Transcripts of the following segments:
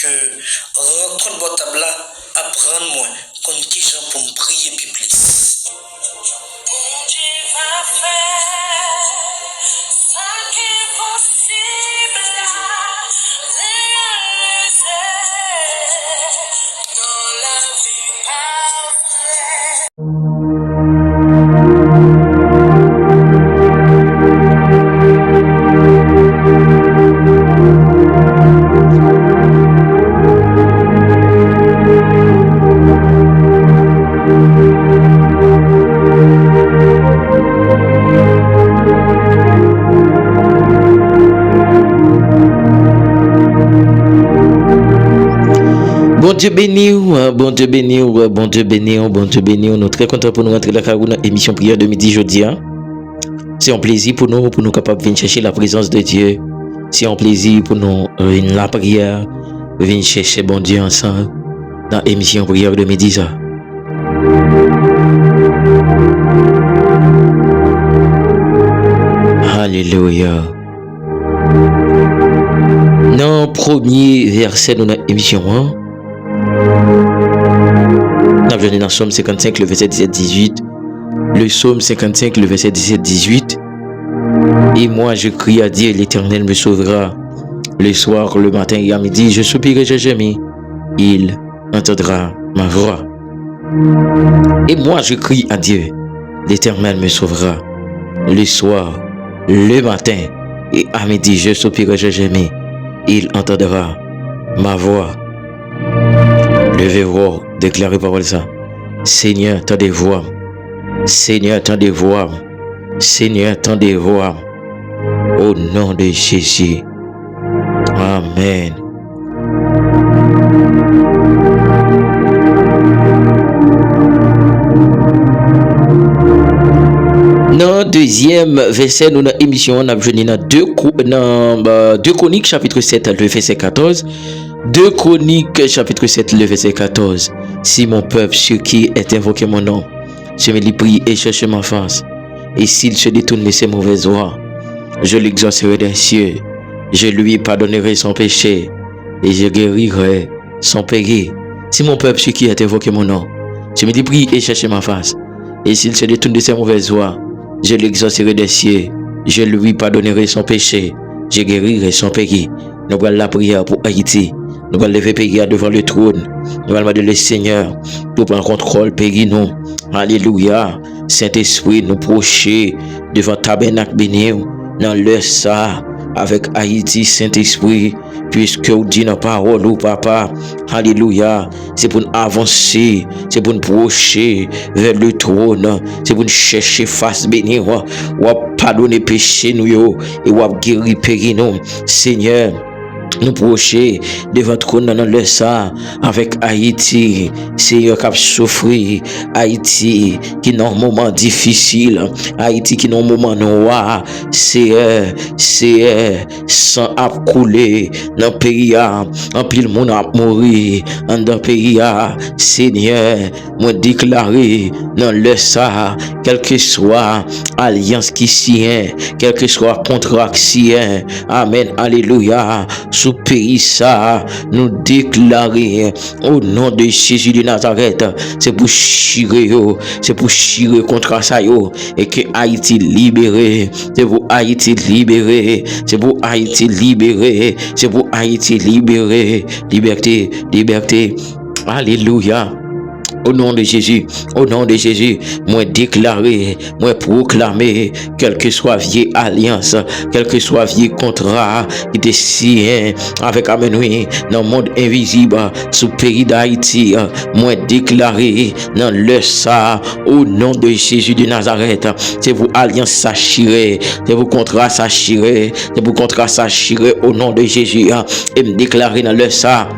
que rencontre votre table là, apprendre moi, qu'on qui gens pour me prier plus plus. Bon Dieu béni, bon Dieu béni, bon Dieu béni, bon Dieu béni. Nous sommes très contents pour nous rentrer dans la émission prière de midi jeudi. C'est un plaisir pour nous capables de venir chercher la présence de Dieu. C'est un plaisir pour nous venir la prière, venir chercher bon Dieu ensemble dans l'émission prière de midi. Alléluia. Dans le premier verset de notre émission, nous avons dans le psaume 55, le verset 17-18. Le psaume 55, le verset 17-18. Et moi, je crie à Dieu, l'Éternel me sauvera. Le soir, le matin et à midi, je soupirai, je gémis. Il entendra ma voix. Et moi, je crie à Dieu, l'Éternel me sauvera. Le soir, le matin et à midi, je soupirai, je gémis. Il entendra ma voix. Levez-vous, déclarez parole ça. Seigneur, tendez voix. Seigneur, tendez voix. Seigneur, tendez voix. Au nom de Jésus. Amen. Dans le deuxième verset, nous avons émission, on a venu dans 2 Chroniques, chapitre 7, le verset 14. 2 Chroniques, chapitre 7, le verset 14. Si mon peuple, sur qui est invoqué mon nom, je me lui prie et cherche ma face, et s'il se détourne de ses mauvaises voies, je l'exaucerai des cieux, je lui pardonnerai son péché, et je guérirai son péché. Si mon peuple, sur qui est invoqué mon nom, je me lui prie et cherche ma face, et s'il se détourne de ses mauvaises voies, je l'exaucerai des cieux, je lui pardonnerai son péché, je guérirai son péché. Nous allons la prière pour Haïti. Nous allons lever pays devant le trône. Nous allons demander le Seigneur pour prendre contrôle pays nous. Alléluia. Saint-Esprit, nous procher devant tabernacle béni dans le ça avec Haïti, Saint-Esprit, puisque vous dites nos paroles, ou papa, alléluia, c'est pour nous avancer, c'est pour nous procher vers le trône, c'est pour nous chercher face béni, ou pardonner péché nous, et ou guérir péri nous, Seigneur. Nous procher devant trône dans le ça avec Haïti, Seigneur qui a souffert, Haïti qui est dans un moment difficile, Haïti qui est dans un moment noir, Seigneur, sang a coulé dans le pays, en pile monde a mourir dans le pays, Seigneur, moi déclaré dans le ça, quelle que soit alliance qui sienne, quel que soit contrat qui sienne, amen, alléluia. Sous pays ça, nous déclarer au nom de Jésus de Nazareth, c'est pour chirer, c'est pour chirer contre ça, et que Haïti libéré, c'est pour Haïti libéré, c'est pour Haïti libéré, c'est pour Haïti libéré, liberté, liberté, alléluia. Au nom de Jésus, moi déclarer, moi proclamer, quelle que soit vieille alliance, quel que soit vieux contrat qui était signé avec Amenui dans le monde invisible, sous le pays d'Haïti, moi déclarer dans le ça, au nom de Jésus de Nazareth, c'est vous alliance s'achirée, c'est vous contrat s'achirée, c'est vous contrat s'achirée au nom de Jésus, et me déclarer dans le ça.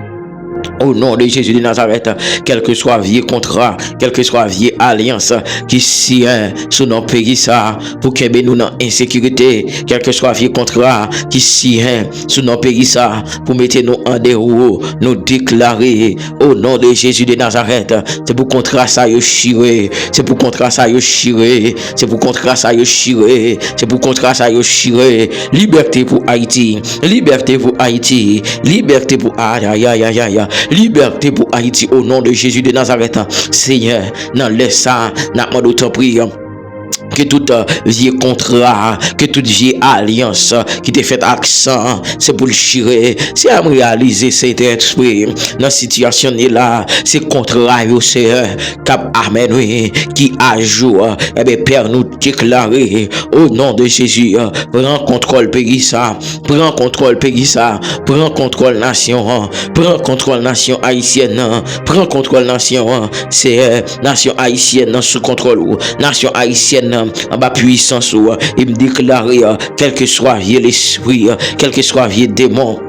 Au nom de Jésus de Nazareth, quel que soit vieux contrat, quel que soit vieux alliance qui sienne sous nos pays ça, pour que nous dans insécurité, quel que soit vieux contrat qui sienne sous nos pays ça, pour mettre nous en déroute, nous déclarer au nom de Jésus de Nazareth, c'est pour contrat ça yo chiré, c'est pour contrat ça yo chiré, c'est pour contrat ça yo chiré, c'est pour contrat ça yo chiré, liberté pour Haïti, liberté pour Haïti, liberté pour aïe aïe aïe aïe aïe. Liberté pour Haïti au nom de Jésus de Nazareth. Seigneur, dans le ça, n'a pas d'autre prière. Que tout vieux contrat, que toute vieille alliance qui te fait accent, c'est pour le chirer, c'est à réaliser cet esprit. Dans la situation là, c'est contrat, c'est cap amen, oui, qui a jour, eh bien, Père, nous déclarer au nom de Jésus, prends contrôle pays ça, prends contrôle pays ça, prends contrôle nation, prends contrôle nation haïtienne, prends contrôle nation, c'est nation haïtienne sous contrôle, nation haïtienne en bas puissance ou il me déclarer quel que soit vieux l'esprit, quel que soit vieux démon,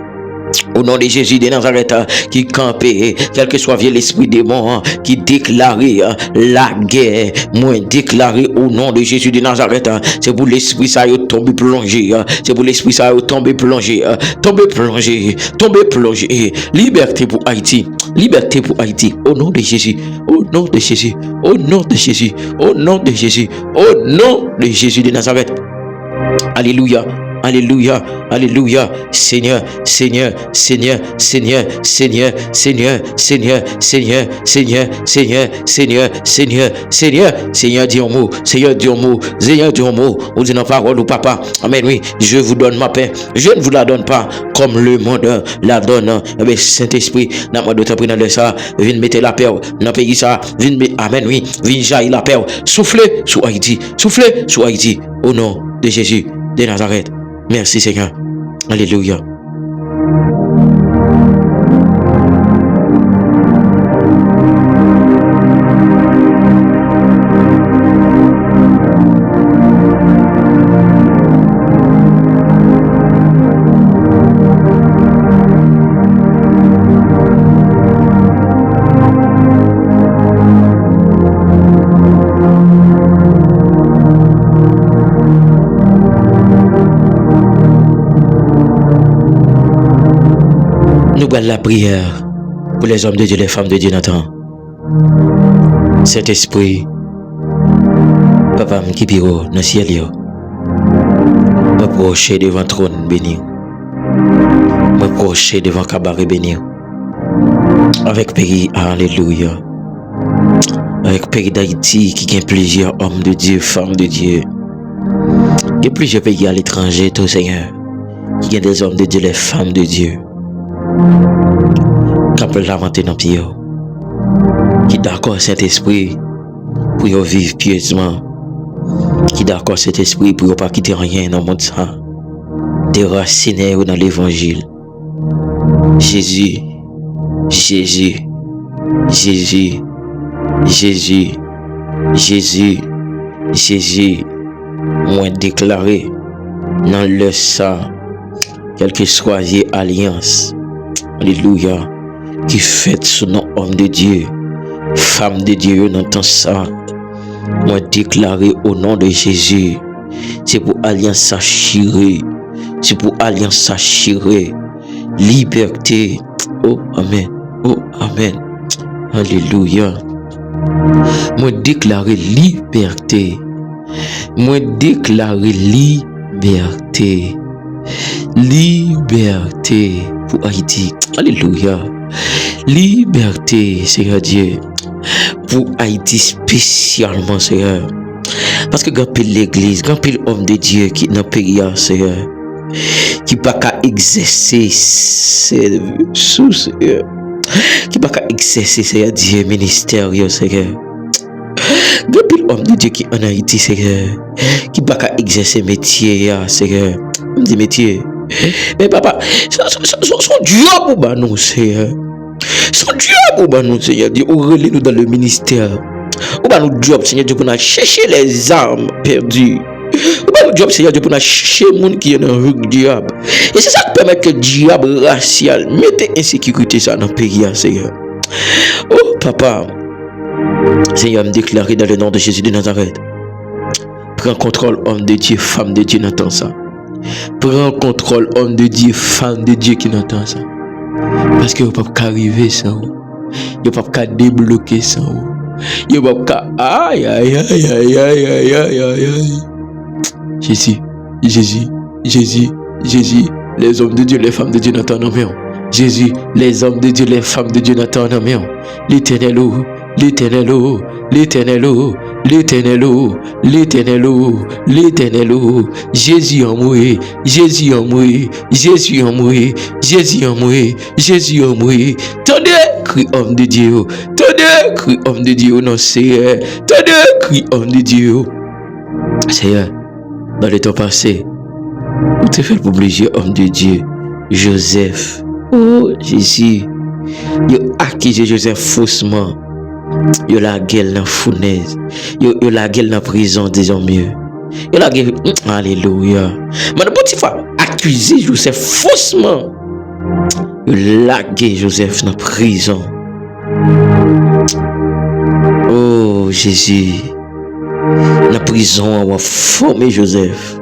au nom de Jésus de Nazareth qui campait, quel que soit vieux l'esprit démon qui déclarait la guerre, moi déclaré au nom de Jésus de Nazareth, c'est pour l'esprit ça y tomber plongé, c'est pour l'esprit ça y tomber plongé, tomber plongé, tomber plongé, liberté pour Haïti, liberté pour Haïti, au nom de Jésus, au nom de Jésus, au nom de Jésus, au nom de Jésus, au nom de Jésus de Nazareth. Alléluia. Alléluia, alléluia, Seigneur, Seigneur, Seigneur, Seigneur, Seigneur, Seigneur, Seigneur, Seigneur, Seigneur, Seigneur, Seigneur, Seigneur, Seigneur, Seigneur, dis un mot, Seigneur, dis un mot, Seigneur, dis un mot, on dit dans parole au papa, amen, oui, je vous donne ma paix, je ne vous la donne pas comme le monde la donne, mais Saint-Esprit, dans moi d'autres pris dans ça, viens mettre la paix dans le pays ça, viens mettre, amen, oui, viens jaillir la paix, soufflez sur Haïti, au nom de Jésus de Nazareth. Merci Seigneur. Alléluia. Nous allons la prière pour les hommes de Dieu, les femmes de Dieu, Nathan. Cet esprit, papa m'kipiro dans le ciel, m'approcher devant le trône béni, m'approcher devant le cabaret béni, avec pays, alléluia, avec pays d'Haïti qui a plusieurs hommes de Dieu, femmes de Dieu, il y a plusieurs pays à l'étranger, tout Seigneur, qui ont des hommes de Dieu, les femmes de Dieu. Quand peut l'inventer dans pied, qui d'accord cet esprit pour vivre pieusement, qui d'accord cet esprit pour pas quitter rien dans le monde ça, déraciner dans l'évangile. Jésus, Jésus, Jésus, Jésus, Jésus, Jésus, moi déclaré dans le sang, quelle que soit vieille alliance. Alléluia, qui fait sous nom homme de Dieu, femme de Dieu, dans ton sang, moi déclaré au nom de Jésus, c'est pour alliance s'achirée, c'est pour alliance s'achirée, liberté, oh Amen, Alléluia, moi déclaré liberté, moi déclaré liberté, liberté pour Haïti. Alléluia. Liberté, Seigneur Dieu. Pour Haïti spécialement, Seigneur. Parce que quand l'église, quand l'homme de Dieu qui est dans le pays, Seigneur, qui pas qu'à exercer sous Seigneur. Qui pas qu'à exercer, Seigneur Dieu, ministère, Seigneur. Quand l'homme de Dieu qui est en Haïti, Seigneur, qui pas qu'à exercer métier, Seigneur. On dit métier. Mais papa, son Dieu pour nous, Seigneur. Son Dieu pour nous, Seigneur. Dieu, relève nous dans le ministère. Ou nous job, Seigneur Dieu, pour nous chercher les armes perdues. Le job, Seigneur Dieu, pour nous chercher les gens qui sont dans le diable. Et c'est ça qui permet que le diable racial mette insécurité ça dans le pays, Seigneur. Oh, papa, Seigneur, me déclarer dans le nom de Jésus de Nazareth. Prends contrôle, homme de Dieu, femme de Dieu, n'entend ça. Prends contrôle, homme de Dieu, femme de Dieu qui n'entend ça. Parce que vous ne pouvez pas arriver sans vous. Vous ne pouvez pas débloquer sans vous. Vous ne pouvez pas. Aïe, aïe, aïe, aïe, aïe, aïe, aïe, aïe. Jésus, Jésus, Jésus, Jésus. Les hommes de Dieu, les femmes de Dieu n'entendent rien. Jésus, les hommes de Dieu, les femmes de Dieu n'entendent rien. L'Éternel, l'Éternel, l'Éternel, l'Éternel, l'Éternel, l'Éternel, Jésus en moi, Jésus en moi, Jésus en moi, Jésus en moi, Jésus en moi. Tendez, crie homme de Dieu, tendez, crie homme de Dieu, non Seigneur, tendez, crie homme de Dieu. Seigneur, dans le temps passé, vous te faites pour plusieurs hommes de Dieu, Joseph, oh Jésus, vous accusé Joseph faussement. Yo la gueule dans fournaise. Yo la gueule dans prison, disons mieux. Yo la gueule, alléluia. Mais de Potiphar accusé Joseph faussement. Yo la gueule Joseph dans prison. Oh Jésus. Dans prison, on va former Joseph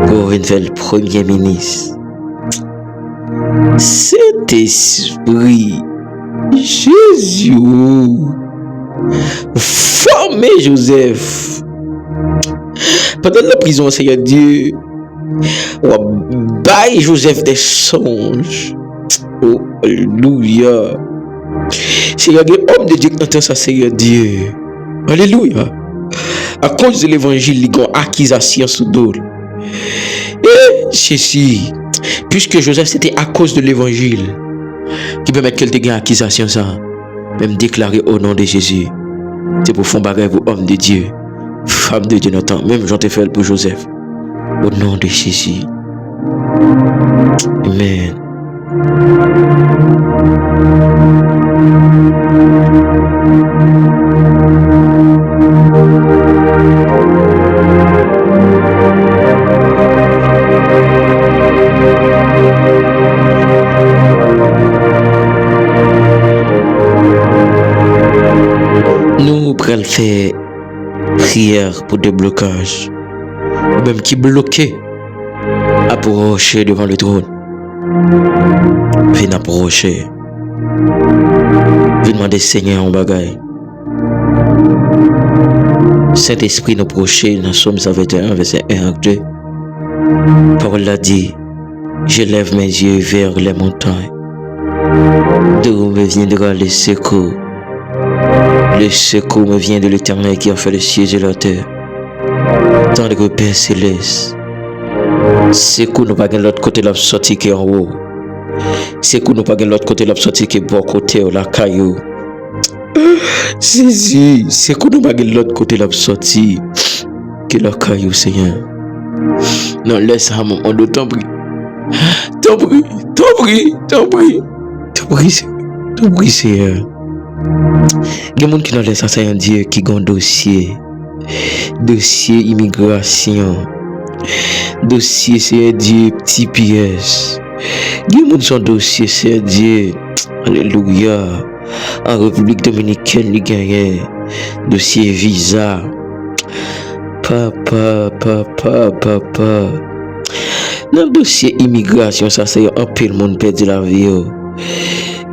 pour venir faire le premier ministre. Cet esprit Jésus, formez Joseph. Pendant la prison, Seigneur Dieu, baille Joseph des songes. Oh, alléluia. Seigneur Dieu, homme de Dieu, entend ça, Seigneur Dieu. Alléluia. À cause de l'évangile, il y a une accusation sous dol. Et Jésus, puisque Joseph, c'était à cause de l'évangile qui permet qu'elle te gagne accusation ça, même déclarer au nom de Jésus. C'est pour fond bagage pour homme de Dieu, femme de Dieu, n'entend. Même j'en te fait pour Joseph. Au nom de Jésus. Amen. Nous prenons faire prière pour déblocage. Même qui bloqué, approcher devant le trône. Viens approcher. Viens demander Seigneur en bagaille. Saint-Esprit nous procher dans Somme 121, verset 1 à 2. Parole l'a dit, je lève mes yeux vers les montagnes. D'où me viendra le secours? Le secours me vient de l'Éternel qui a fait le ciel et la terre. Tant que Père céleste, secours nous pas de l'autre côté de la sortie qui est en haut. Secours nous pas de l'autre côté de la sortie qui est bon côté ou la caillou. Jésus, secours nous pas de l'autre côté de la sortie qui est la caillou, Seigneur. Non, laisse à mon monde, t'en prie. T'en prie, t'en prie, t'en prie. T'en prie, t'en prie, Seigneur. Il y a des gens qui n'ont laissé ça, c'est un Dieu qui a un dossier immigration, dossier c'est un Dieu petit pièce. Il y a des gens qui ont un dossier c'est un Dieu, alléluia, en République Dominicaine, il gagne dossier visa. Papa. Dans le dossier immigration, ça c'est un peu le monde perdu la vie.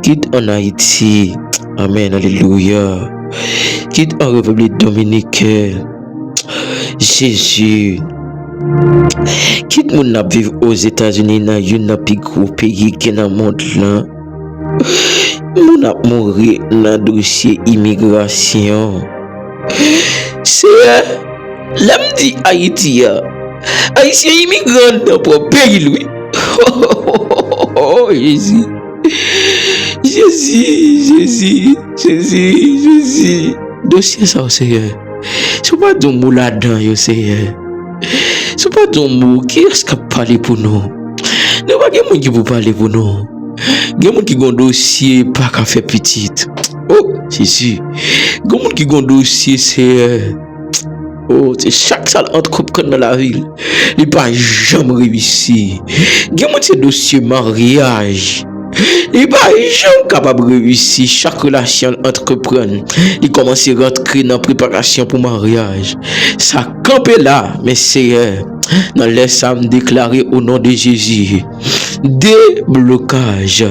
Quitte en Haïti. Amen, alléluia. Quitte en République Dominicaine. Jésus. Quitte mon n'a vivre aux États-Unis, dans un plus gros pays qui est dans le monde là. Mon a mourir dans le dossier immigration. C'est l'homme dit Haïti. Haïtien immigrant dans notre pays, lui. Oh, Jésus. Jésus. Dossier ça, Seigneur. C'est pas d'un mot là-dedans, Seigneur. C'est pas d'un mot. Qui est-ce qui a parlé pour nous? Il n'y a pas de monde qui peut parler pour nous. Il y a des gens qui ont un dossier pas qu'à faire petit. Oh, Jésus. Il y a des gens qui ont un dossier, c'est. Oh, c'est chaque salle entrepreneur dans la ville. Il pas jamais réussi. Il y a un dossier mariage. Il pas jamais capable de réussir. Chaque relation entreprendre. Il commence à rentrer dans la préparation pour mariage. Ça campe là, mais c'est dans les Psaumes déclaré au nom de Jésus. Déblocage.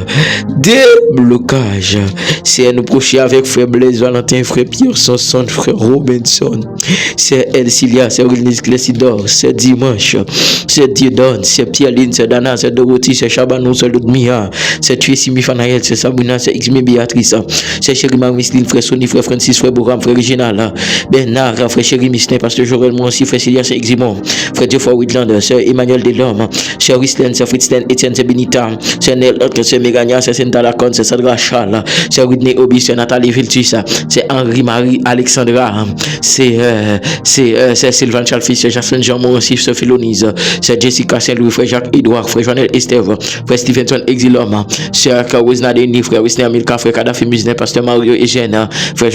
Déblocage. C'est nous procher avec frère Blaise Valentin, frère Pierre Sanson, frère Robinson. C'est Elcilia, c'est Renise Clessidor, c'est Dimanche, c'est Diedon, c'est Pierre-Line, c'est Dana, c'est Dorothy, c'est Chabanou, c'est Ludmilla, c'est Tracy Mifanaël, c'est Sabrina, c'est Xmé Béatrice, c'est Chéri Marie-Misline, frère Sonny, frère Francis, frère Boram, frère Reginald, Bernard, frère Chéri Mistin, pasteur Joël Moussi, frère Célia, c'est Eximon, frère Geoffroy Whitland, c'est Emmanuel Delorme, c'est Rislen, c'est Fritzlen, Etienne, c'est Benita, c'est Nel, c'est Mégania, c'est Senta Lacon, c'est Sandra Charles, c'est Whitney Obi, c'est Nathalie Viltus, c'est Henri-Marie Alexandra, c'est Sylvain Chalfis, c'est Jasmine Jean Morancy, c'est Philonise, c'est Jessica Saint-Louis, frère Jacques-Edouard, frère Joannel Estève, frère Stevenson Exilom, c'est Kawizna Denis, frère Wisner Milka, frère Kadhafi Musne, pasteur Mario Eugène, frère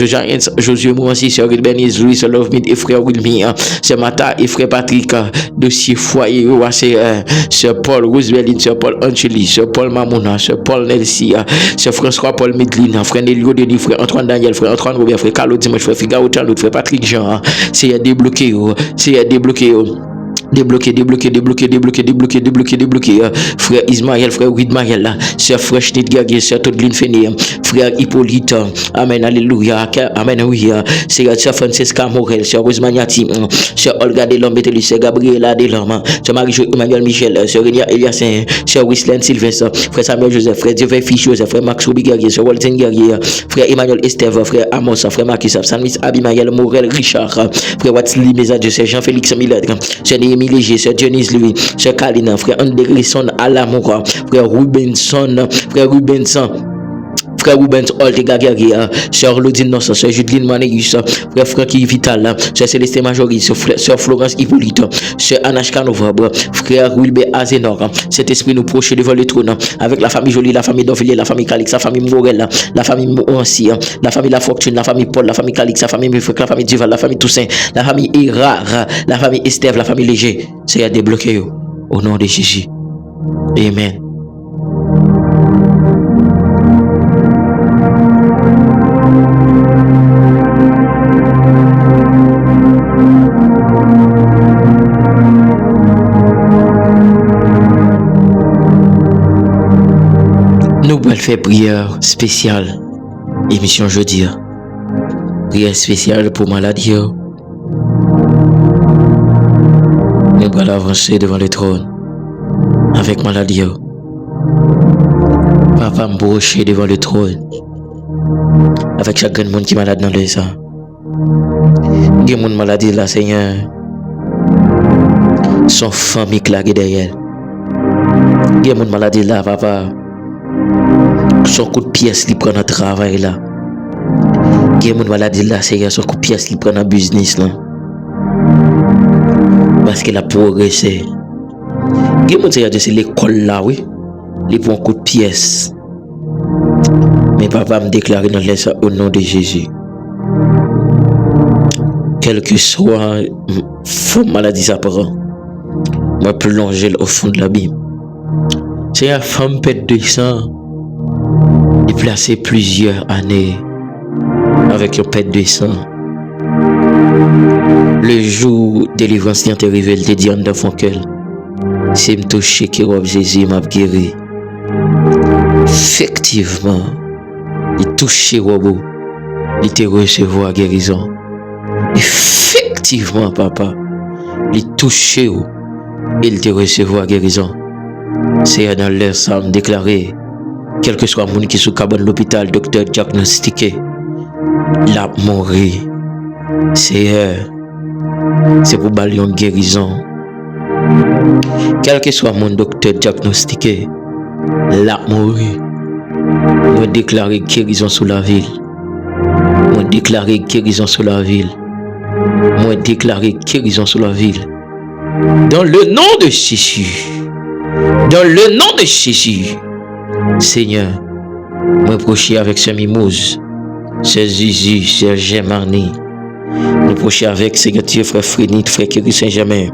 Josué Morancy, c'est Aurélie Bernice, Louis Love et frère Wilmy, c'est Mata et frère Patrick, dossier foyer, c'est Paul Roosevelt, c'est Paul Angeli, c'est Paul Mamouna, c'est Paul Nelsi, c'est François Paul Medlin, frère Nélio Denis, frère Antoine Daniel, frère Antoine Robert, frère Carlo Dimanche, frère Figaro Charlotte, frère Patrick Jean, c'est débloqué, débloqué. Frère Ismaël, frère Widmaël, c'est frère Schnitgagé, c'est Todeline Féné, frère Hippolyte, amen, alléluia, amen, oui, c'est Francesca Morel, c'est Rosemaniati, c'est Olga Delhomme, c'est Gabriela Delhomme, c'est Marie-Jo Emmanuel Michel, c'est Rénia Eliassin, c'est Wislène Sylvestre, frère Samuel Joseph, frère Dieu Ficheux, frère Max Roubigagé, c'est Walter Guerrier, frère Emmanuel Estève, frère Amos, frère Marcus, Samis Abimaël Morel Richard, frère Watsli Mesadieu, c'est Jean-Félix Millet, c'est Néhémie Léger, c'est Dionys Louis, c'est Kalina, frère André Grisson Alamoura, frère Rubenson, frère Rubens Oltega Guerrier, sœur Lodine Nossa, sœur Judeline Manéus, frère Francky Vital, sœur Célestin Majoris, sœur Florence Hippolyte, sœur Anache Canova, frère Wilbert Azenor, cet esprit nous proche devant le trône, avec la famille Jolie, la famille Donvilliers, la famille Calix, la famille Morel, la famille Morancy, la famille La Fortune, la famille Paul, la famille Calix, la famille Mufrek, la famille Duval, la famille Toussaint, la famille Erard, la famille Estève, la famille Léger, c'est à débloquer au nom de Jésus. Amen. Nous allons faire prière spéciale, émission jeudi. Prière spéciale pour maladie. Nous allons avancer devant le trône avec maladie. Papa m'brocher devant le trône avec chaque monde qui est malade dans le sang. Il y a des maladie là, Seigneur. Son famille claquée derrière. Il y a des maladie là, papa. Son coup de pièce qui prend dans le travail là. Il y a des maladies là, Seigneur. Son coup de pièce qui prend dans le business là. Parce qu'il a progressé. Il y a des gens qui c'est l'école là, oui. Les bons coups de pièce. Mais papa me déclare dans l'essai au nom de Jésus. Quel que soit la maladie ça prend, moi plonger au fond de l'abîme. C'est une femme pète de sang. Il placé plusieurs années avec une pète de sang. Le jour délivrance qui est arrivé, il te dit en enfant qu'elle, c'est me toucher qui robe Jésus m'a guéri. Effectivement, il touché robot, il te recevoir guérison. Effectivement, papa, il touché ou il te recevoir guérison. C'est dans l'air ça me déclarer, quel que soit le monde qui est sous cabane l'hôpital, docteur diagnostiqué, la mourir. C'est pour balayer une guérison. Quel que soit mon docteur diagnostiqué, la mourir. Moi déclarer guérison sur la ville. Moi déclarer guérison sur la ville. Moi déclarer guérison sur la ville. Dans le nom de Jésus. Dans le nom de Jésus. Seigneur, moi procher avec ce Mimouse, ce Zizi, ce Gemani, Nous procher avec Seigneur Dieu, frère Frénit, frère Kéry Saint-Germain,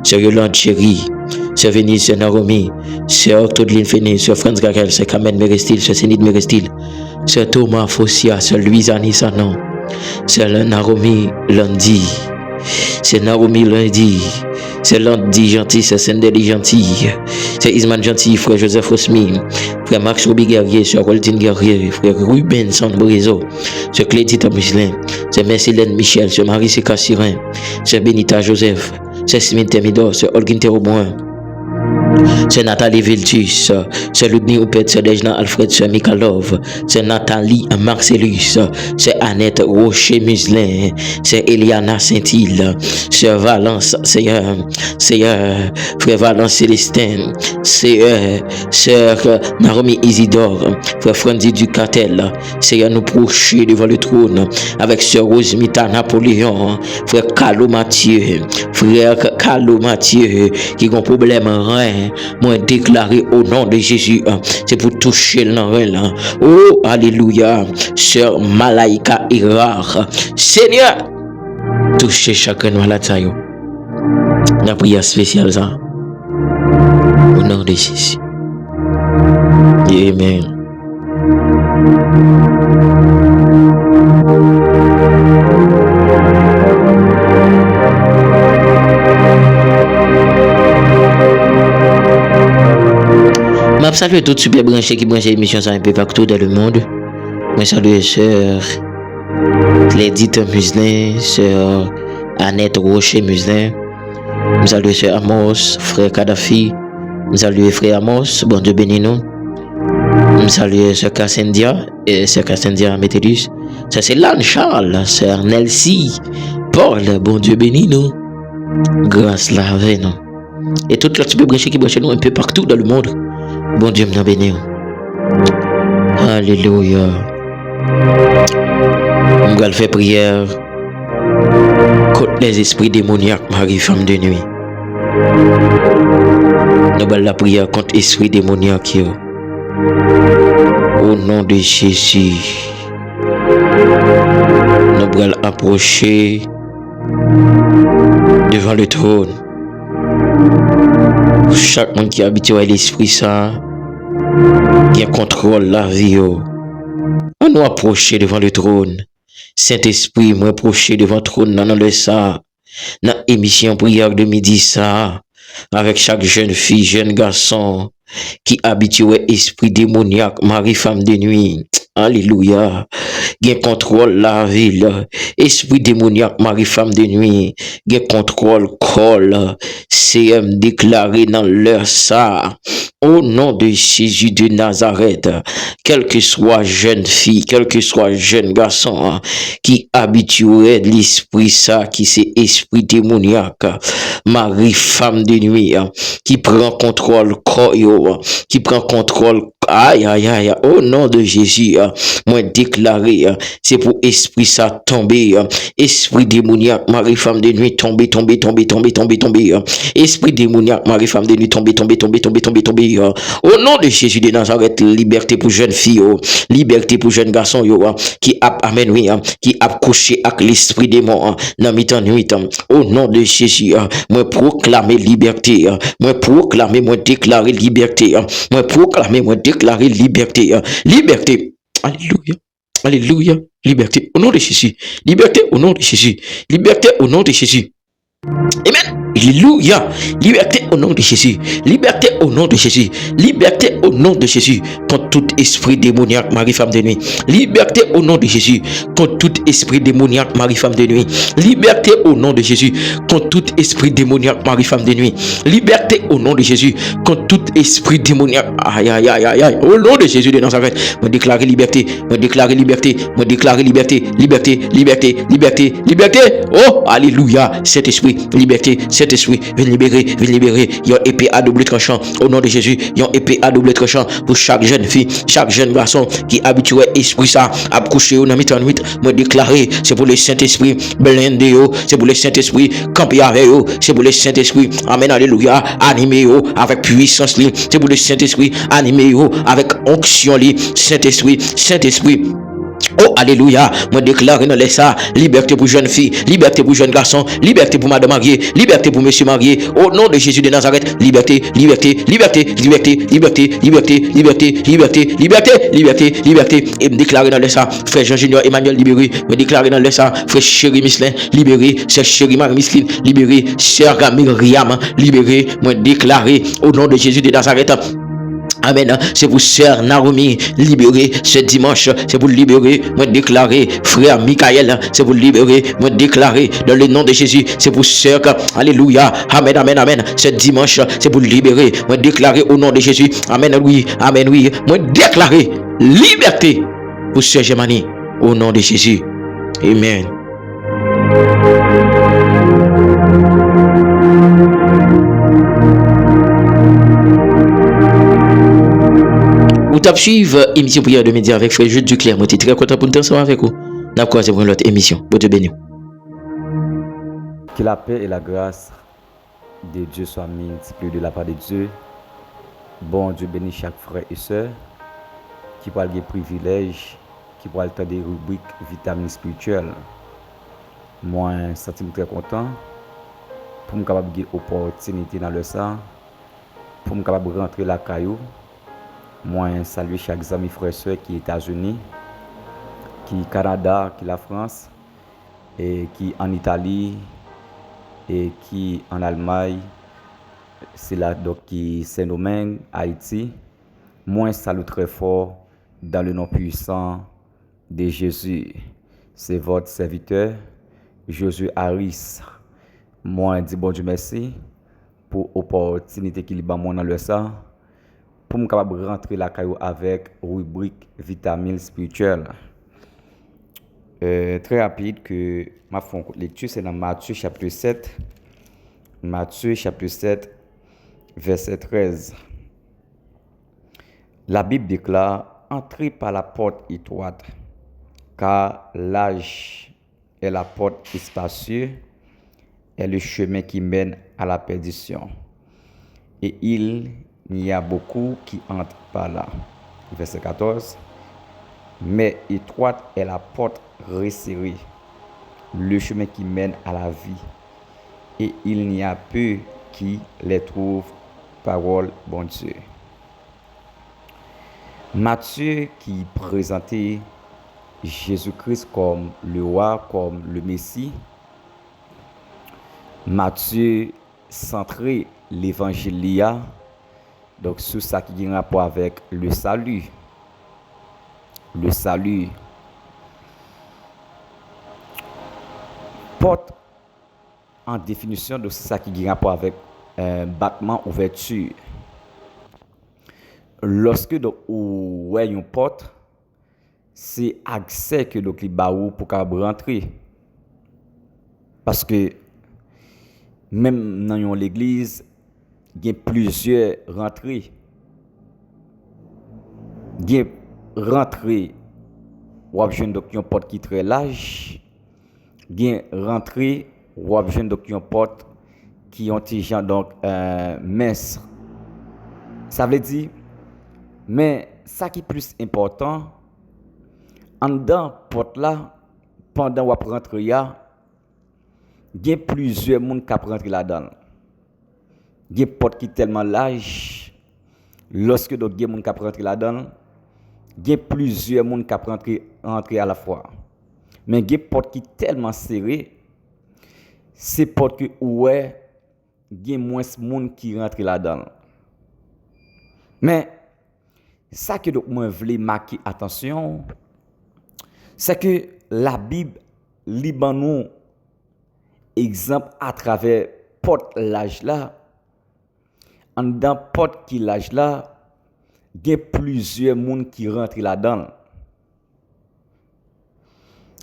sœur Yolande Chéri, sœur Venise, sœur Naromi, sœur Claudeline Féné, sœur Franz Gagal, sœur Kamen Merestil, sœur Sénide Merestil, sœur Thomas Fossia, sœur Louise Annie Sanon, sœur Naromi Lundi, c'est Naromi Lundi, c'est Lundi Gentil, c'est Sendeli Gentil, c'est Isman Gentil, frère Joseph Osmi, frère Max Roby Guerrier, sœur Waldine Guerrier, frère Ruben Sandbrezo, sœur Clédita Muslin, c'est Mercilène Michel, sœur Marie Seka Sirin, sœur Benita Joseph, sœur Simine Temido, sœur Olguin Teroboin, c'est Nathalie Viltus, c'est Ludni Oupet, c'est Dejna Alfred, c'est Mikalov, c'est Nathalie Marcellus, c'est Annette Rocher Muslin, c'est Eliana Saint-Île, c'est Valence, c'est frère Valence Célestin, c'est Naromi Isidore, frère Franzi Ducatel, c'est nous procher devant le trône avec sœur Rosemita Napoléon, frère Carlo Mathieu, qui a un problème rien. Moi déclaré au nom de Jésus, c'est pour toucher l'enrein là. Oh, alléluia, sœur Malaika Irar, Seigneur, touchez chacun de malade ça yo. La prière spéciale ça. Au nom de Jésus. Amen. Je salue tout super branché qui branche l'émission un peu partout dans le monde. Je salue sœur Clédite Muslin, sœur Annette Rocher Muslin. Je salue sœur Amos, frère Kadhafi. Je salue frère Amos, bon Dieu bénis nous. Je salue sœur Cassendia et sœur Cassendia Métellus. Ça c'est Lanne Charles, sœur Nelsie, Paul, bon Dieu bénis nous. Grâce la avec nous. Et tout le super branché qui branche nous un peu partout dans le monde. Bon Dieu m'en bénisse. Alléluia. On va faire prière contre les esprits démoniaques, Marie, femme de nuit. Nous allons la prière contre les esprits démoniaques. Au nom de Jésus. Nous allons approcher devant le trône. Chaque monde qui est habitué à l'esprit ça, qui contrôle la vie, on nous approcher devant le trône. Saint-Esprit, moi approcher devant le trône dans le ça, dans l'émission prière de midi ça, avec chaque jeune fille, jeune garçon qui habitué à l'esprit démoniaque, Marie, femme de nuit. Alléluia. Gen contrôle la ville. Esprit démoniaque, Marie, femme de nuit. Gen contrôle col. CM déclaré dans leur ça. Au nom de Jésus de Nazareth, quel que soit jeune fille, quel que soit jeune garçon, qui habituerait l'esprit ça, qui c'est esprit démoniaque, Marie, femme de nuit, qui prend contrôle corps, qui prend contrôle. Aïe, aïe, aïe, au nom de Jésus, moi déclaré, c'est pour esprit ça tomber, esprit démoniaque, Marie, femme de nuit, tomber, tomber, tomber, tomber, tomber, tomber, esprit démoniaque, Marie, femme de nuit, tomber, tomber, tomber, tomber, tomber, tomber, au nom de Jésus de Nazareth, liberté pour jeunes filles, liberté pour jeunes garçons, qui a amen, oui, qui a couché avec l'esprit démon, dans mi-temps nuit, au nom de Jésus, moi proclamer liberté, moi proclamer, moi déclarer liberté, moi proclamer, moi déclarer liberté, liberté, alléluia, alléluia, liberté au nom de Jésus, liberté au nom de Jésus, liberté au nom de Jésus, amen. Alléluia. Liberté au nom de Jésus. Liberté au nom de Jésus. Liberté au nom de Jésus. Contre tout esprit démoniaque, Marie, femme de nuit. Liberté au nom de Jésus. Contre tout esprit démoniaque, Marie, femme de nuit. Liberté au nom de Jésus. Contre tout esprit démoniaque, Marie, femme de nuit. Liberté au nom de Jésus. Contre tout esprit démoniaque. Aïe, aïe, aïe, aïe, aïe. Au nom de Jésus de Nazareth. Me déclarer liberté. Me déclarer liberté. Me déclarer liberté. Liberté, liberté, liberté, liberté. Oh, alléluia. Cet esprit, liberté. Cet esprit, viens libérer, yon épée à double tranchant, au nom de Jésus, yon épée à double tranchant pour chaque jeune fille, chaque jeune garçon qui habitué esprit ça, à coucher au mi-temps nuit, me déclarer, c'est pour le Saint-Esprit, blindé, c'est pour le Saint-Esprit, camper avec eux, c'est pour le Saint-Esprit, amen, alléluia, animé avec puissance, c'est pour le Saint-Esprit, animé avec onction, Saint-Esprit, Saint-Esprit. Oh, alléluia. Moi déclare dans les ça, liberté pour jeune fille, liberté pour jeune garçon, liberté pour madame mariée, liberté pour monsieur marié. Au nom de Jésus de Nazareth, liberté, liberté, liberté, liberté, liberté, liberté, liberté, liberté, liberté, liberté, liberté. Et me déclarer dans les ça, frère Jean Junior Emmanuel libéré. Me déclarer dans les ça, frère chéri Mislin libéré, sœur chéri Marie Miskine libéré, sœur Myriam libéré. Moi déclarer au nom de Jésus de Nazareth. Amen. C'est pour sœur Naomi libéré ce dimanche. C'est pour libérer, moi déclarer frère Michael. C'est pour libérer, moi déclarer dans le nom de Jésus. C'est pour sœur. Alléluia. Amen, amen, amen. Ce dimanche, c'est pour libérer, moi déclarer au nom de Jésus. Amen, oui, amen, oui. Moi déclarer liberté pour sœur Germanie au nom de Jésus. Amen. Ou t'as suivre émission prière de midi avec frère Jules Duclerc. Moi, t'es très content pour nous ensemble avec vous. N'a quoi, c'est pour l'autre émission. Bon te bénir. Que la paix et la grâce de Dieu soient multipliées de la part de Dieu. Bon Dieu bénit chaque frère et sœur qui parle des privilèges, qui parle des rubriques vitamines spirituelles. Moi, je suis très content pour me capable de opportunité dans le sang, pour me capable de rentrer la caillou. Moi, je salue chaque ami frère et sœur qui est aux États-Unis, qui est Canada, qui est la France, et qui en Italie, et qui en Allemagne, c'est là donc qui Saint-Domingue, Haïti. Moi, je salue très fort dans le nom puissant de Jésus. C'est votre serviteur, Josué Harris. Moi, je dis bon Dieu merci pour l'opportunité qu'il m'a donné dans le sang, pour me capable rentrer la caillou avec rubrique vitamines spirituelles. Très rapide que ma lecture, c'est dans Matthieu chapitre 7. Matthieu chapitre 7, verset 13. La Bible déclare: entrez par la porte étroite, car large est la porte spacieuse et le chemin qui mène à la perdition. Et il y a beaucoup qui entrent par là. Verset 14. Mais étroite est la porte resserrée, le chemin qui mène à la vie, et il n'y a peu qui les trouvent. Parole bon Dieu. Matthieu qui présentait Jésus-Christ comme le roi, comme le Messie. Matthieu centré l'évangile, donc sur ça qui a un rapport avec le salut. Le salut. Porte en définition de ça qui a un rapport avec battement, ouverture. Lorsque vous voyez une porte, c'est accès que donc les baou pour rentrer. Parce que même dans l'église, il y a plusieurs rentrées. Il y a rentrée, ou avez donc une porte qui est très large. Il y a rentrée, ou avez donc une porte qui ont des gens donc mince. Ça veut dire, mais ça qui est plus important, en dedans porte là, pendant ou après rentrer, il y a plusieurs monde qui rentrer là-dedans. Il y a porte qui est tellement large, lorsque d'autres gens qui rentrer là-dedans, il y a plusieurs monde qui rentrer à la fois. Mais il y a porte qui est tellement serrée, c'est porte que ouais, il y a moins de monde qui rentre là-dedans. Mais ça que donc moi voulais marquer attention, c'est que la Bible liban nous exemple à travers porte l'âge là, en dans porte qui l'âge là, il y a plusieurs monde qui rentrent là-dedans.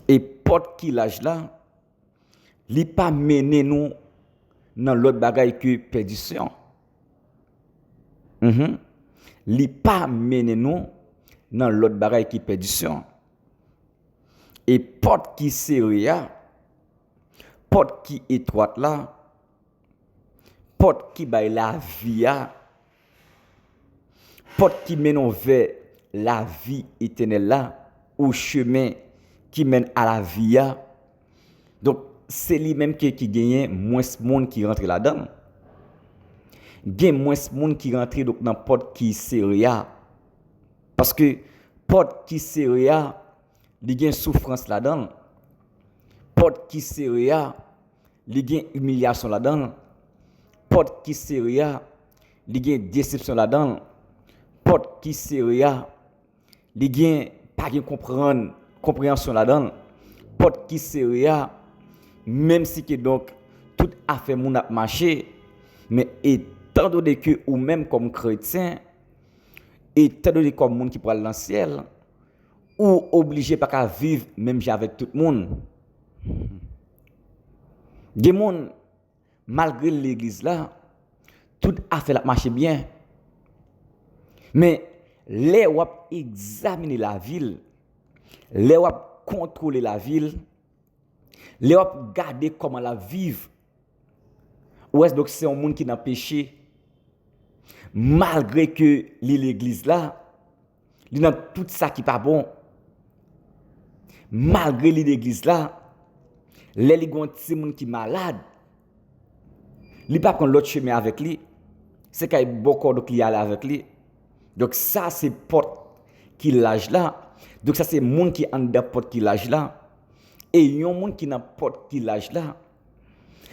Et porte qui l'âge là, li pas mener nous dans l'autre bagaille que perdition. Li pas mener nous dans l'autre bagaille qui perdition. Et porte qui serrée, porte qui étroite là, porte qui baille la vie, porte qui mène vers la vie éternelle là, au chemin qui mène à la vie. Donc, c'est lui-même qui gagne moins de monde qui rentre là-dedans. Il y a moins de monde qui rentre donc dans porte qui sérieux. Parce que porte qui sérieux, il y a une souffrance là-dedans. Porte qui sérieux, il y a une humiliation là-dedans. Porte qui sérieux, il y a une déception là-dedans. Porte qui sérieux, il y a pas de compréhension là-dedans. Porte qui sérieux, même si que donc tout a fait mon a marché, mais étant donné que ou même comme chrétien, étant donné comme monde qui prend dans le ciel, ou obligé pas qu'à vivre même avec tout le monde. Des monde malgré l'église là, tout a fait la marcher bien. Mais les wap examiner la ville, les wap contrôler la ville, les wap garder comment la vivre. Ou est-ce donc c'est un monde qui n'a péché malgré que l'église là, il dans tout ça qui pas bon. Malgré l'église là, les gon ti moun qui malade, li pas prendre l'autre chemin avec lui, c'est qu'il y a beaucoup de qui aller avec lui. Donc ça c'est porte qui l'âge là. Donc ça c'est monde qui en dedans porte qui l'âge là. Et yon monde qui n'a porte qui l'âge là.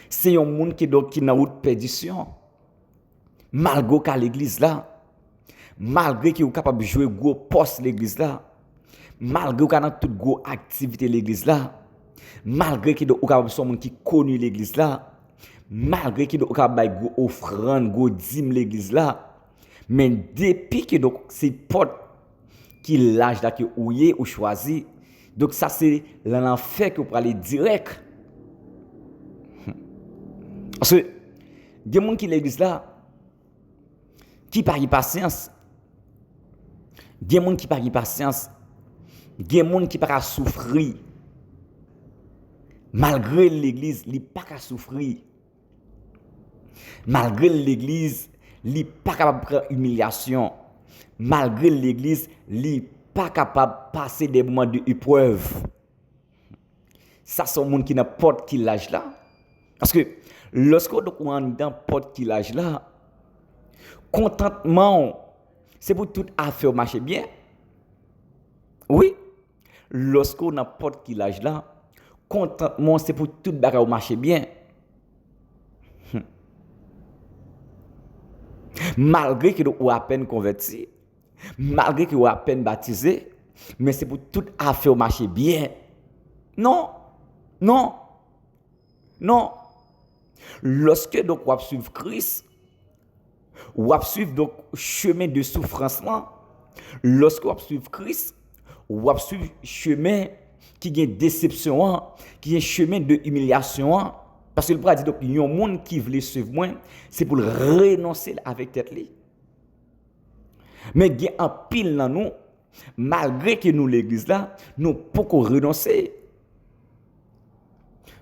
C'est un monde qui donc qui n'a route perdition. Malgré qu'à l'église là, malgré qu'il est capable de jouer gros poste l'église là, malgré qu'il a toute gros activité l'église là, malgré qu'il est capable de monde qui connu l'église là, malgré qu'il est capable de gros offrande, gros dîme l'église là, mais depuis que donc c'est porte qui l'âge là que ouye ou choisi, donc ça c'est l'enfer que vous aller direct. Parce que il y a des gens qui l'église là qui parlent patience. Il y a des gens qui parlent patience. Il y a des gens qui parlent souffrir. Malgré l'église, il n'y a pas qu'à souffrir. Malgré l'église, il n'est pas capable de prendre humiliation. Malgré l'église, il n'est pas capable de passer des moments d'épreuve. Ça, c'est un monde qui n'a pas de l'âge là. Parce que lorsque on est dans porte qui l'âge là, contentement, c'est pour tout affaire marcher bien. Oui, lorsqu'on a porte qui l'âge là, contentement, c'est pour tout bagarre marcher bien. Malgré que vous à peine converti, malgré que vous à peine baptisé, mais c'est pour tout affaire marcher bien. Non, non, non. Lorsque donc vous suivre Christ, vous suivre donc chemin de souffrance là, lorsque vous suivre Christ, vous suivre chemin qui a déception, qui est chemin de humiliation, parce que le bras dit donc il y a un monde qui veut suivre moi, c'est pour renoncer avec tête li. Mais il y a un pile dans nous, malgré que nous l'église là, nous pouvons renoncer.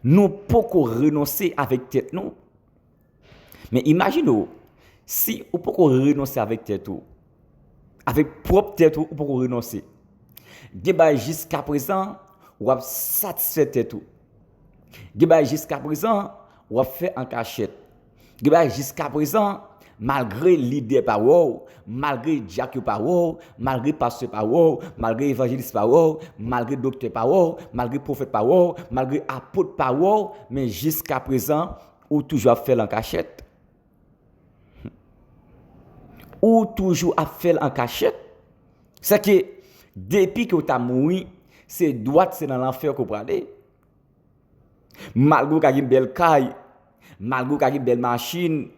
Nous pouvons renoncer avec tête nous. Mais imaginez si vous pouvez renoncer avec tête ou avec propre tête ou pouvez renoncer. Débat jusqu'à présent, ou avez satisfait tête ou. Débat jusqu'à présent, ou avez fait en cachette. Débat jusqu'à présent, malgré l'idée par wow, malgré Jacques par wow, malgré pasteur par wow, malgré évangéliste par wow, malgré docteur par wow, malgré prophète par wow, malgré apôtre par wow, mais jusqu'à présent, ou toujours fait en cachette. Ou toujours à faire en cachette. C'est que depuis que tu as mouru, c'est droit, c'est dans l'enfer que vous aller. Malgré qu'il y a une belle caille, malgré qu'il y a une belle machine,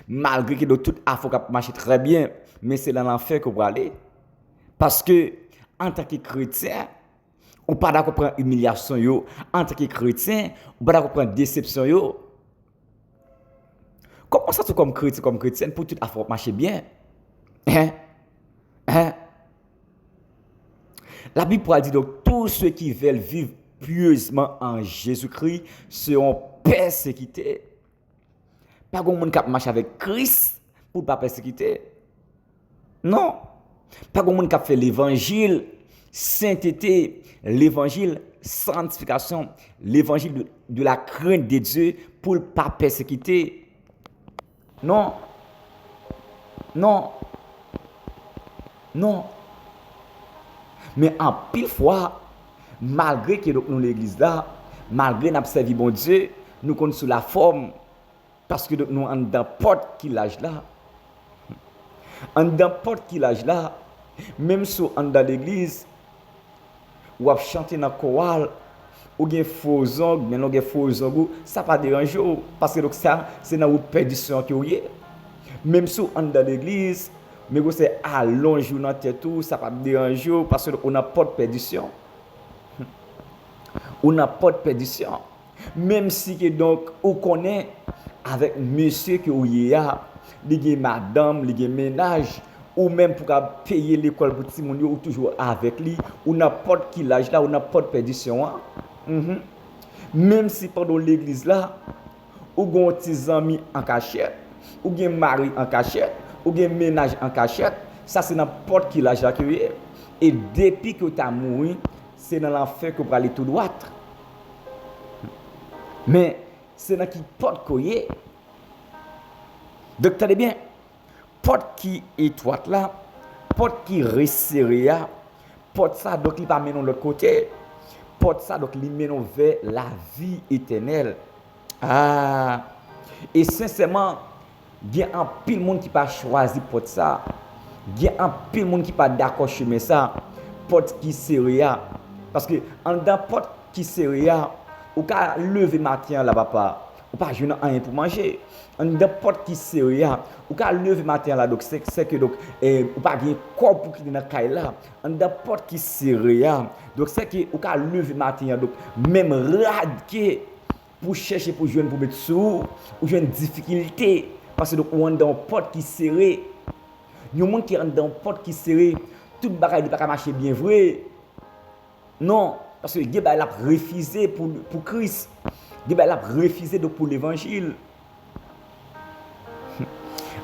malgré que tout affaire qui marche très bien, mais c'est dans l'enfer que vous aller. Parce que, en tant que chrétien, on ne peut pas d'accord prendre humiliation. Yo. En tant que chrétien, on ne peut pas d'accord prendre déception. Yo. Comment ça, comme chrétien, comme chrétienne, pour tout affaire marcher bien? La Bible dit donc tous ceux qui veulent vivre pieusement en Jésus-Christ seront persécutés. Pas de monde qui marche avec Christ pour ne pas persécuter. Non. Pas de monde qui fait l'évangile sainteté, l'évangile, sanctification, l'évangile de la crainte de Dieu pour ne pas persécuter. Non. Non. Non. Mais en pile fois, malgré que nous l'église là, malgré nous avons servi bon Dieu, nous sommes sous la forme, parce que nous sommes dans n'importe quel âge là. En n'importe quel âge là, même si on est dans l'église, ou à chanter dans le chorale, ou bien faux ongles, mais non faux ongles, ça pas dérange parce que donc ça c'est dans une perdition que vous êtes. Même si on est dans l'église, mais vous c'est allongé dans tête tout, ça pas dérange parce que on n'a pas de perdition. On n'a pas de perdition. Même si que donc on connaît avec monsieur que vous y a, les madame, les ménage, ou même pour payer l'école pour petit monde ou toujours avec lui, ou n'importe qui l'âge là, ou n'importe perdition. Même si pendant l'église là, ou gon petits amis en cachette, ou gen mari en cachette, ou gen ménage en cachette, ça c'est n'importe qui l'âge là que est. Et depuis que tu as mouru, c'est dans l'enfer que vous allez tout droit. Mais c'est dans qui porte que est. Donc tenez bien, porte qui étroite là, porte qui resserrée là, porte ça donc il pas mener de l'autre côté, porte ça donc il mène vers la vie éternelle. Ah, et sincèrement, il y a un pile monde qui pas choisi porte ça. Il y a un pile monde qui pas d'accord chemin ça, porte qui serrée parce que en dans porte qui serrée, ou ka lever matin là papa, ou pas joindre rien pour manger. En n'importe qui sérieux ou ka lever matin là donc c'est que donc ou pas gain corps pour quitter dans caille là en n'importe qui sérieux donc c'est que ou ka lever matin donc même radiquer pour chercher pour joindre pour mettre sous ou joindre difficulté parce que donc on dans porte qui serré nous monde qui rentre dans porte qui serré toute bagaille ne pas marcher bien vrai non parce que Dieu l'a refusé pour Christ Dieu l'a refusé donc pour l'évangile.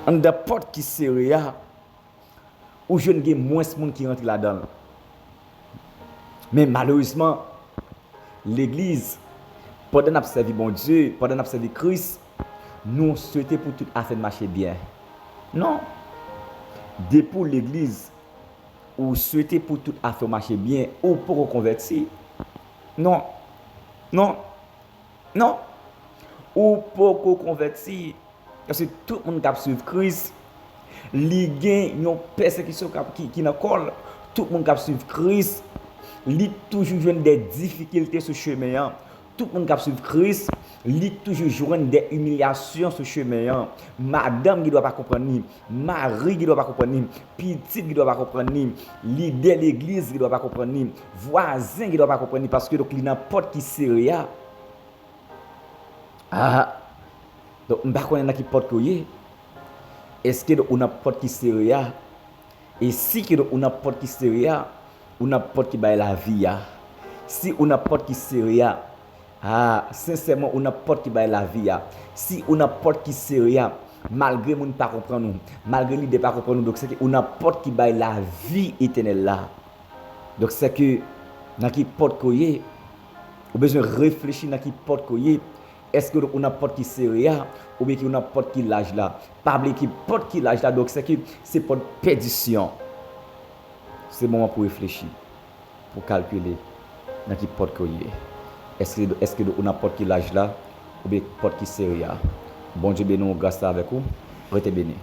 En de porte qui sérieux ou je ne moins de monde qui rentre là-dedans. Mais malheureusement, l'église, pendant qu'on servi bon Dieu, pendant qu'on servi Christ, nous souhaitons pour tout affaire marcher bien. Non. Depuis l'église, ou souhaitez pour tout affaire marcher bien, ou pour convertir. Non. Non. Non. Ou pour convertir. Parce que tout le monde qui suit Christ, il y a une persécution qui n'a colle. Tout le monde qui suit Christ, il toujours des difficultés sur le chemin. Tout le monde qui suit Christ, il toujours des humiliations sur le chemin. Madame qui ne doit pas comprendre, Marie qui ne doit pas comprendre, petite qui ne doit pas comprendre, leader de l'église qui ne doit pas comprendre, voisin qui ne doit pas comprendre parce que il n'importe qui sérieux. Ah. Donc, je ne sais pas qui porte que est-ce que on a porte qui sérieux et si que on a porte qui sérieux on a porte qui baille la vie si on a porte qui sérieux sincèrement on a porte qui baille la vie si on a porte qui sérieux malgré moun pas comprendre nous malgré l'idée pas comprendre nous donc c'est que on a porte qui baille la vie éternelle là donc c'est que dans qui porte que on besoin réfléchir dans qui porte que est-ce que on a porte qui sérieux ou bien qu'on a porte qui l'âge là pas oublier qui porte qui l'âge là donc c'est que c'est pour perdition c'est le moment pour réfléchir pour calculer dans qui porte que est-ce que on a porte qui l'âge là ou bien porte qui sérieux bon Dieu béni grâce avec vous restez béni.